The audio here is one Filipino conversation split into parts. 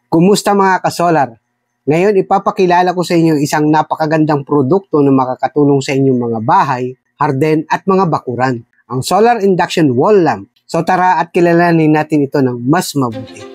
Kumusta mga kasolar? Ngayon ipapakilala ko sa inyo isang napakagandang produkto na makakatulong sa inyong mga bahay, harden at mga bakuran. Ang Solar Induction Wall Lamp. So tara at kilalanin natin ito ng mas mabuti.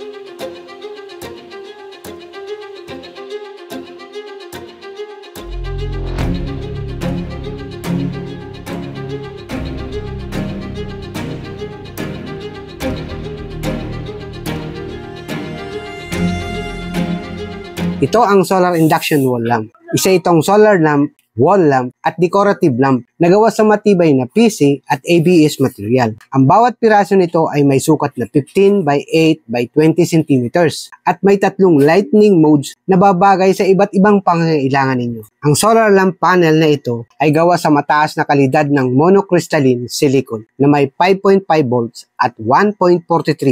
Ito ang Solar Induction Wall Lamp. Isa itong solar lamp, wall lamp at decorative lamp na gawa sa matibay na PC at ABS material. Ang bawat piraso nito ay may sukat na 15 by 8 by 20 cm at may tatlong lightning modes na babagay sa iba't ibang pangangailangan ninyo. Ang solar lamp panel na ito ay gawa sa mataas na kalidad ng monocrystalline silicone na may 5.5 volts at 1.43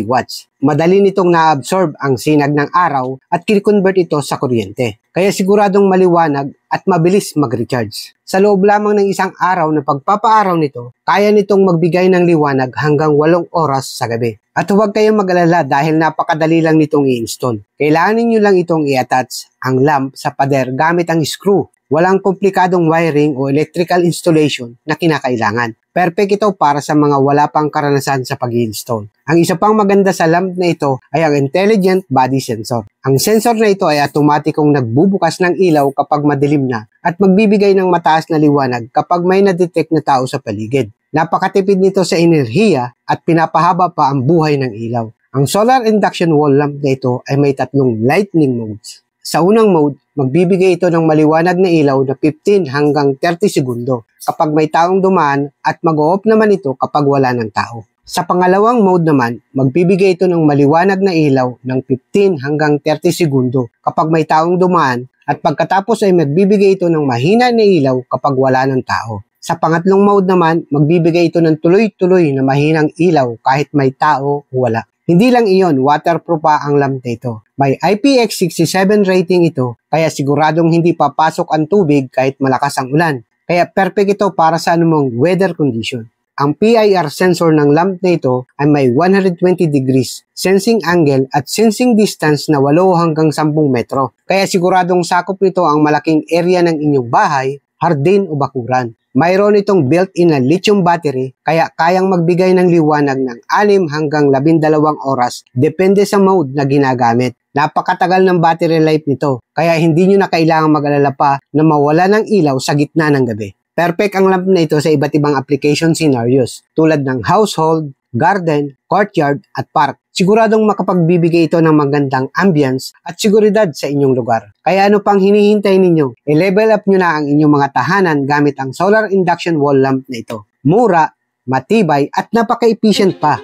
watts. Madali nitong na-absorb ang sinag ng araw at kini-convert ito sa kuryente. Kaya siguradong maliwanag at mabilis mag-recharge. Sa loob lamang ng isang araw na pagpapaaraw nito, kaya nitong magbigay ng liwanag hanggang 8 oras sa gabi. At huwag kayong mag-alala dahil napakadali lang nitong i-install. Kailangan ninyo lang itong i-attach ang lamp sa pader gamit ang screw. Walang komplikadong wiring o electrical installation na kinakailangan. Perfect ito para sa mga wala pang karanasan sa pag-i-install. Ang isa pang maganda sa lamp na ito ay ang Intelligent Body Sensor. Ang sensor na ito ay automatikong nagbubukas ng ilaw kapag madilim na at magbibigay ng mataas na liwanag kapag may na-detect na tao sa paligid. Napakatipid nito sa enerhiya at pinapahaba pa ang buhay ng ilaw. Ang Solar Induction Wall Lamp na ito ay may tatlong lightning modes. Sa unang mode, magbibigay ito ng maliwanag na ilaw na 15 hanggang 30 segundo kapag may taong dumaan at mag-off naman ito kapag wala ng tao. Sa pangalawang mode naman, magbibigay ito ng maliwanag na ilaw ng 15 hanggang 30 segundo kapag may taong dumaan at pagkatapos ay magbibigay ito ng mahina na ilaw kapag wala ng tao. Sa pangatlong mode naman, magbibigay ito ng tuloy-tuloy na mahinang ilaw kahit may tao o wala. Hindi lang iyon, waterproof pa ang lamp nito. May IPX67 rating ito, kaya siguradong hindi papasok ang tubig kahit malakas ang ulan. Kaya perfect ito para sa anumang weather condition. Ang PIR sensor ng lamp na ito ay may 120 degrees sensing angle at sensing distance na 8 hanggang 10 metro. Kaya siguradong sakop nito ang malaking area ng inyong bahay, hardin o bakuran. Mayroon itong built-in na lithium battery kaya kayang magbigay ng liwanag ng 6 hanggang 12 oras depende sa mode na ginagamit. Napakatagal ng battery life nito kaya hindi nyo na kailangang mag-alala pa na mawala ng ilaw sa gitna ng gabi. Perfect ang lamp na ito sa iba't ibang application scenarios tulad ng household, garden, courtyard at park. Siguradong makapagbibigay ito ng magandang ambience at seguridad sa inyong lugar. Kaya ano pang hinihintay ninyo? I-level up nyo na ang inyong mga tahanan gamit ang Solar Induction Wall Lamp na ito. Mura, matibay at napaka-efficient pa.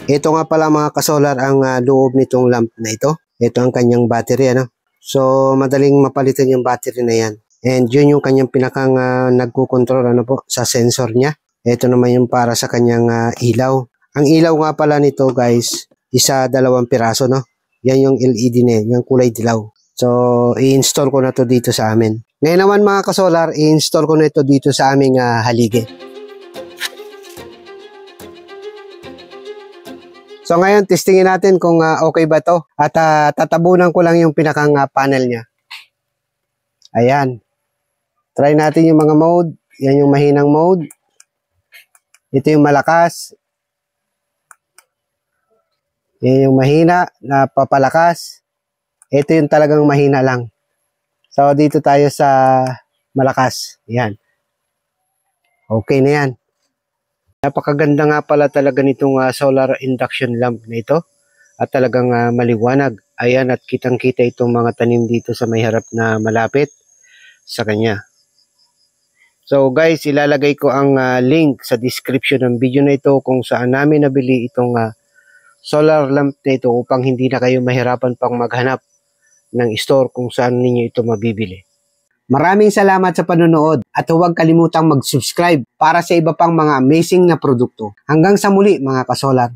Ito nga pala mga kasolar ang loob nitong lamp na ito. Ito ang kanyang battery, ano? So, madaling mapalitan yung battery na yan. And yun yung kanyang pinakang nagkukontrol sa sensor niya. Ito naman yung para sa kanyang ilaw. Ang ilaw nga pala nito guys, 2 piraso, no? Yan yung LED na yan, yung kulay dilaw. So, i-install ko na to dito sa amin. Ngayon naman mga kasolar, i-install ko na ito dito sa aming haligi. So ngayon, testingin natin kung okay ba to at tatabunan ko lang yung pinakang panel niya. Ayan. Try natin yung mga mode. Yan yung mahinang mode. Ito yung malakas. Yan yung mahina na papalakas. Ito yung talagang mahina lang. So dito tayo sa malakas. Ayan. Okay na yan. Napakaganda nga pala talaga nitong solar induction lamp na ito at talagang maliwanag. Ayan at kitang-kita itong mga tanim dito sa may harap na malapit sa kanya. So guys, ilalagay ko ang link sa description ng video na ito kung saan namin nabili itong solar lamp na ito upang hindi na kayo mahirapan pang maghanap ng store kung saan ninyo ito mabibili. Maraming salamat sa panonood at huwag kalimutang mag-subscribe para sa iba pang mga amazing na produkto. Hanggang sa muli mga kasolar.